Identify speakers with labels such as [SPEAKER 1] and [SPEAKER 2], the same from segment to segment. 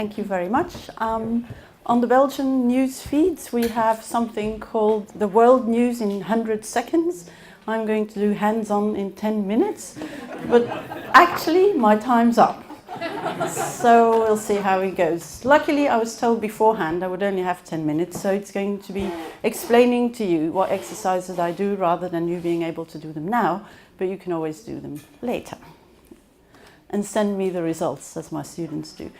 [SPEAKER 1] Thank you very much. On the Belgian news feeds, we have something called the world news in 100 seconds. I'm going to do hands-on in 10 minutes, but actually my time's up. So we'll see how it goes. Luckily, I was told beforehand I would only have 10 minutes, so it's going to be explaining to you what exercises I do rather than you being able to do them now, but you can always do them later. And send me the results, as my students do.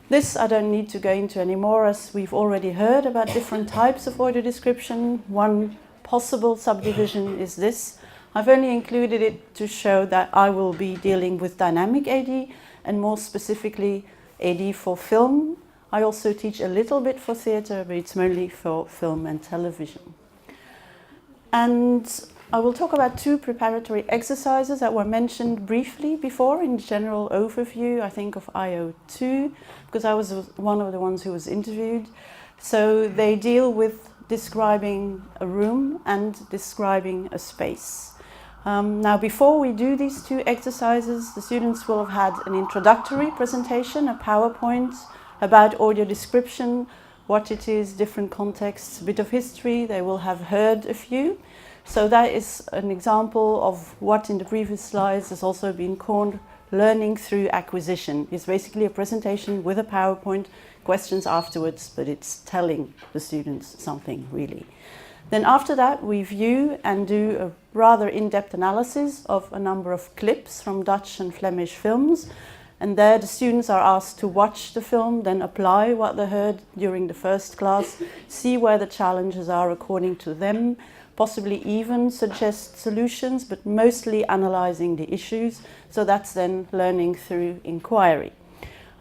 [SPEAKER 1] This I don't need to go into anymore, as we've already heard about different types of audio description. One possible subdivision is this. I've only included it to show that I will be dealing with dynamic AD, and more specifically AD for film. I also teach a little bit for theatre, but it's mainly for film and television. And I will talk about two preparatory exercises that were mentioned briefly before in general overview, I think of IO2, because I was one of the ones who was interviewed. So they deal with describing a room and describing a space. Now, before we do these two exercises, the students will have had an introductory presentation, a PowerPoint, about audio description, what it is, different contexts, a bit of history. They will have heard a few. So that is an example of what in the previous slides has also been called learning through acquisition. It's basically a presentation with a PowerPoint, questions afterwards, but it's telling the students something really. Then after that, we view and do a rather in-depth analysis of a number of clips from Dutch and Flemish films. And there the students are asked to watch the film, then apply what they heard during the first class, see where the challenges are according to them, possibly even suggest solutions, but mostly analysing the issues. So that's then learning through inquiry.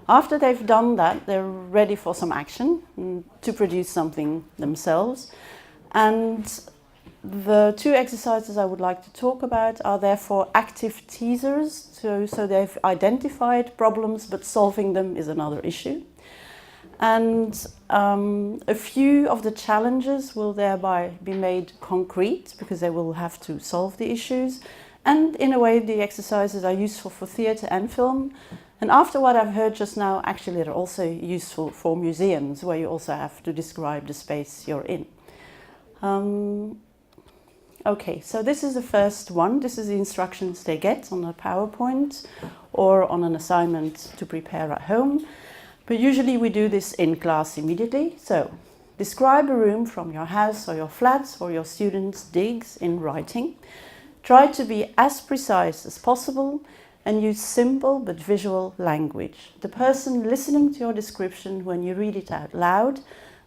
[SPEAKER 1] After they've done that, they're ready for some action to produce something themselves. And the two exercises I would like to talk about are therefore active teasers. So they've identified problems, but solving them is another issue. And a few of the challenges will thereby be made concrete because they will have to solve the issues. And in a way, the exercises are useful for theatre and film. And after what I've heard just now, actually they're also useful for museums where you also have to describe the space you're in. Okay, so this is the first one. This is the instructions they get on a PowerPoint or on an assignment to prepare at home. But usually we do this in class immediately. So describe a room from your house or your flat or your students' digs in writing. Try to be as precise as possible and use simple but visual language. The person listening to your description when you read it out loud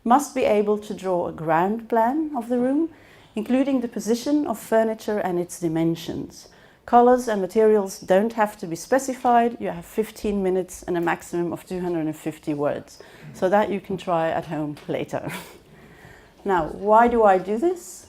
[SPEAKER 1] must be able to draw a ground plan of the room, including the position of furniture and its dimensions. Colors and materials don't have to be specified. You have 15 minutes and a maximum of 250 words. So that you can try at home later. Now, why do I do this?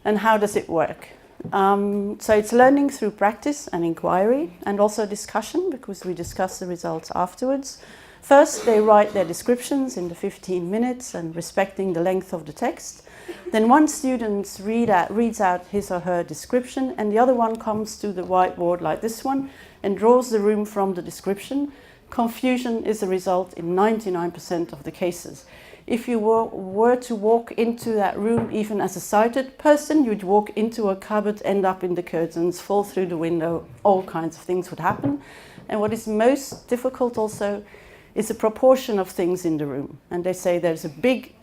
[SPEAKER 1] And how does it work? So it's learning through practice and inquiry, and also discussion, because we discuss the results afterwards. First, they write their descriptions in the 15 minutes and respecting the length of the text. Then one student reads out his or her description, and the other one comes to the whiteboard like this one and draws the room from the description. Confusion is the result in 99% of the cases. If you were to walk into that room, even as a sighted person, you'd walk into a cupboard, end up in the curtains, fall through the window, all kinds of things would happen. And what is most difficult also is the proportion of things in the room. And they say there's a big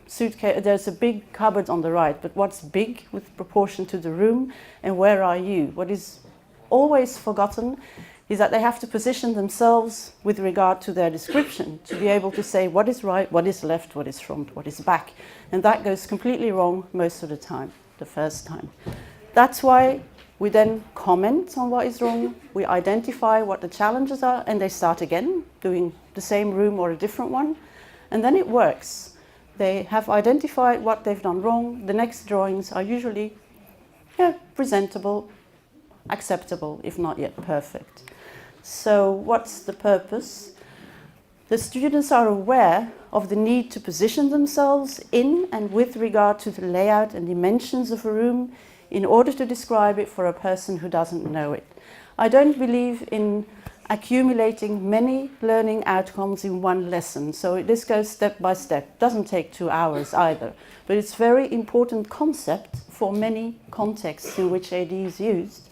[SPEAKER 1] suitcase, there's a big cupboard on the right, but what's big with proportion to the room, and where are you? What is always forgotten is that they have to position themselves with regard to their description to be able to say what is right, what is left, what is front, what is back. And that goes completely wrong most of the time, the first time. That's why we then comment on what is wrong, we identify what the challenges are, and they start again, doing the same room or a different one, and then it works. They have identified what they've done wrong. The next drawings are usually presentable, acceptable, if not yet perfect. So what's the purpose? The students are aware of the need to position themselves in and with regard to the layout and dimensions of a room in order to describe it for a person who doesn't know it. I don't believe in accumulating many learning outcomes in one lesson. So this goes step by step. Doesn't take 2 hours either, but it's a very important concept for many contexts in which AD is used,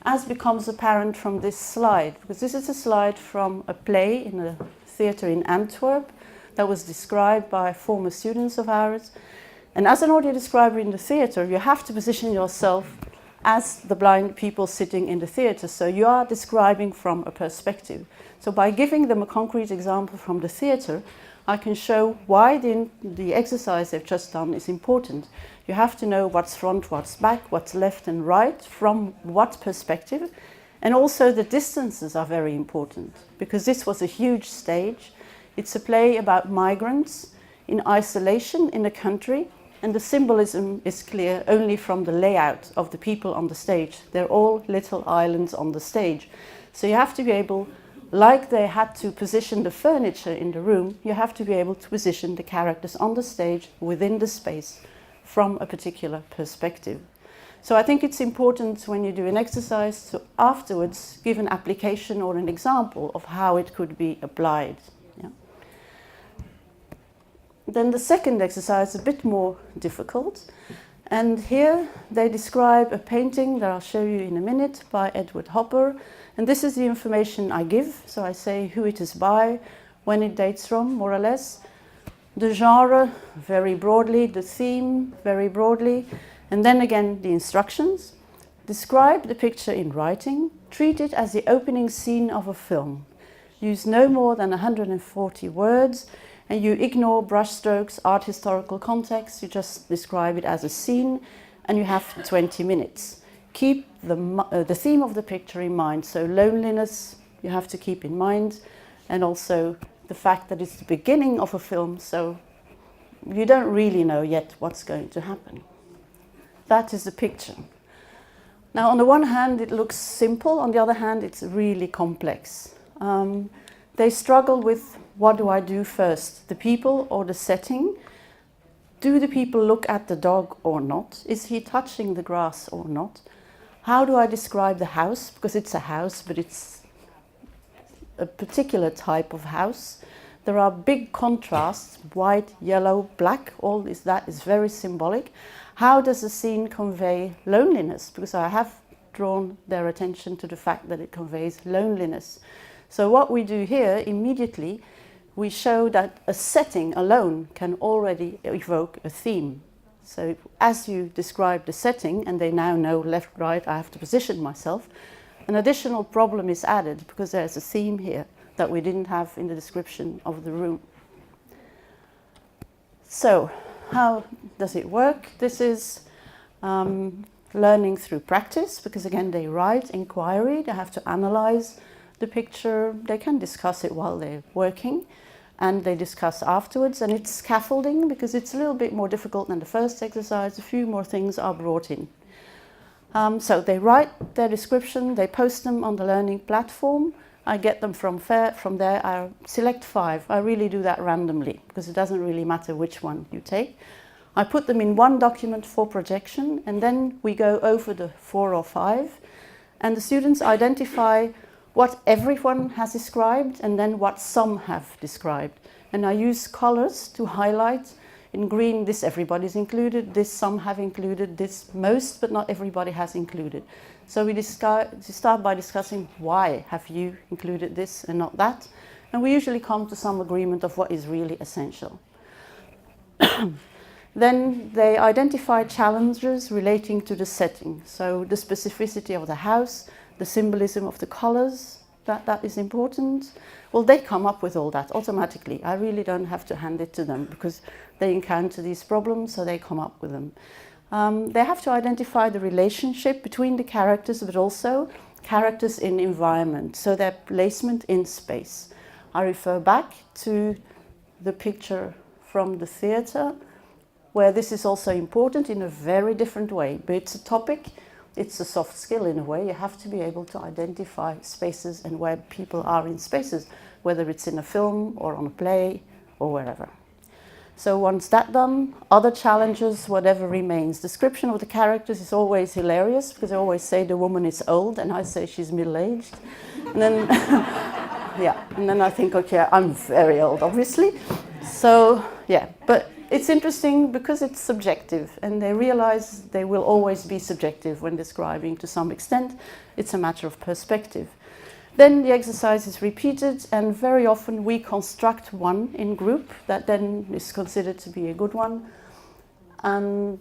[SPEAKER 1] as becomes apparent from this slide, because this is a slide from a play in a theatre in Antwerp that was described by former students of ours. And as an audio describer in the theatre, you have to position yourself as the blind people sitting in the theatre. So you are describing from a perspective. So by giving them a concrete example from the theatre, I can show why the exercise they've just done is important. You have to know what's front, what's back, what's left and right, from what perspective. And also the distances are very important, because this was a huge stage. It's a play about migrants in isolation in a country, and the symbolism is clear only from the layout of the people on the stage. They're all little islands on the stage. So you have to be able, like they had to position the furniture in the room, you have to be able to position the characters on the stage within the space from a particular perspective. So I think it's important when you do an exercise to afterwards give an application or an example of how it could be applied. Yeah. Then the second exercise is a bit more difficult. And here they describe a painting that I'll show you in a minute by Edward Hopper. And this is the information I give. So I say who it is by, when it dates from, more or less. The genre, very broadly. The theme, very broadly. And then again, the instructions. Describe the picture in writing. Treat it as the opening scene of a film. Use no more than 140 words. And you ignore brushstrokes, art historical context, you just describe it as a scene, and you have 20 minutes. Keep the theme of the picture in mind, so loneliness you have to keep in mind, and also the fact that it's the beginning of a film, so you don't really know yet what's going to happen. That is the picture. Now, on the one hand, it looks simple, on the other hand, it's really complex. They struggle with, what do I do first, the people or the setting? Do the people look at the dog or not? Is he touching the grass or not? How do I describe the house? Because it's a house, but it's a particular type of house. There are big contrasts, white, yellow, black, all that is very symbolic. How does the scene convey loneliness? Because I have drawn their attention to the fact that it conveys loneliness. So what we do here, immediately, we show that a setting alone can already evoke a theme. So as you describe the setting, and they now know left, right, I have to position myself, an additional problem is added because there's a theme here that we didn't have in the description of the room. So how does it work? This is learning through practice, because again, they write inquiry, they have to analyze the picture, they can discuss it while they're working, and they discuss afterwards, and it's scaffolding because it's a little bit more difficult than the first exercise. A few more things are brought in. So they write their description, they post them on the learning platform. I get them from there, I select 5. I really do that randomly because it doesn't really matter which one you take. I put them in one document for projection, and then we go over the 4 or 5, and the students identify what everyone has described and then what some have described. And I use colors to highlight. In green, this everybody's included, this some have included, this most, but not everybody has included. So we start by discussing why have you included this and not that. And we usually come to some agreement of what is really essential. Then they identify challenges relating to the setting. So the specificity of the house, the symbolism of the colors, that is important. Well, they come up with all that automatically. I really don't have to hand it to them because they encounter these problems, so they come up with them. They have to identify the relationship between the characters, but also characters in environment, so their placement in space. I refer back to the picture from the theatre, where this is also important in a very different way, but it's a topic. It's a soft skill in a way. You have to be able to identify spaces and where people are in spaces, whether it's in a film or on a play or wherever. So once that done, other challenges, whatever remains. Description of the characters is always hilarious because I always say the woman is old and I say she's middle-aged. And then, yeah, and then I think, okay, I'm very old, obviously. So, yeah, but it's interesting because it's subjective and they realize they will always be subjective when describing to some extent. It's a matter of perspective. Then the exercise is repeated and very often we construct one in group that then is considered to be a good one. And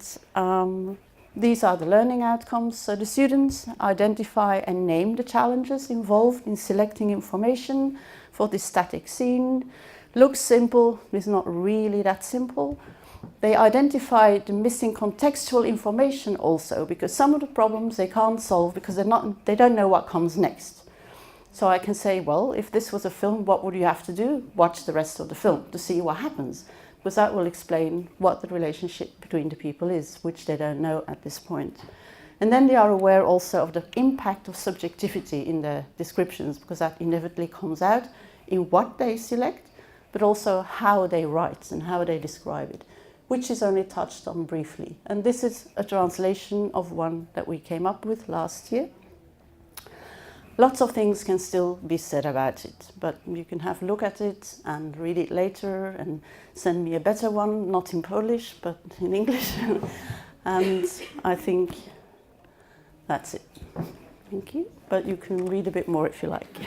[SPEAKER 1] these are the learning outcomes. So the students identify and name the challenges involved in selecting information for this static scene. Looks simple, it's not really that simple. They identify the missing contextual information also because some of the problems they can't solve because they don't know what comes next. So I can say, well, if this was a film, what would you have to do? Watch the rest of the film to see what happens, because that will explain what the relationship between the people is, which they don't know at this point. And then they are aware also of the impact of subjectivity in their descriptions, because that inevitably comes out in what they select, but also how they write and how they describe it, which is only touched on briefly. And this is a translation of one that we came up with last year. Lots of things can still be said about it, but you can have a look at it and read it later and send me a better one, not in Polish, but in English. And I think that's it. Thank you. But you can read a bit more if you like.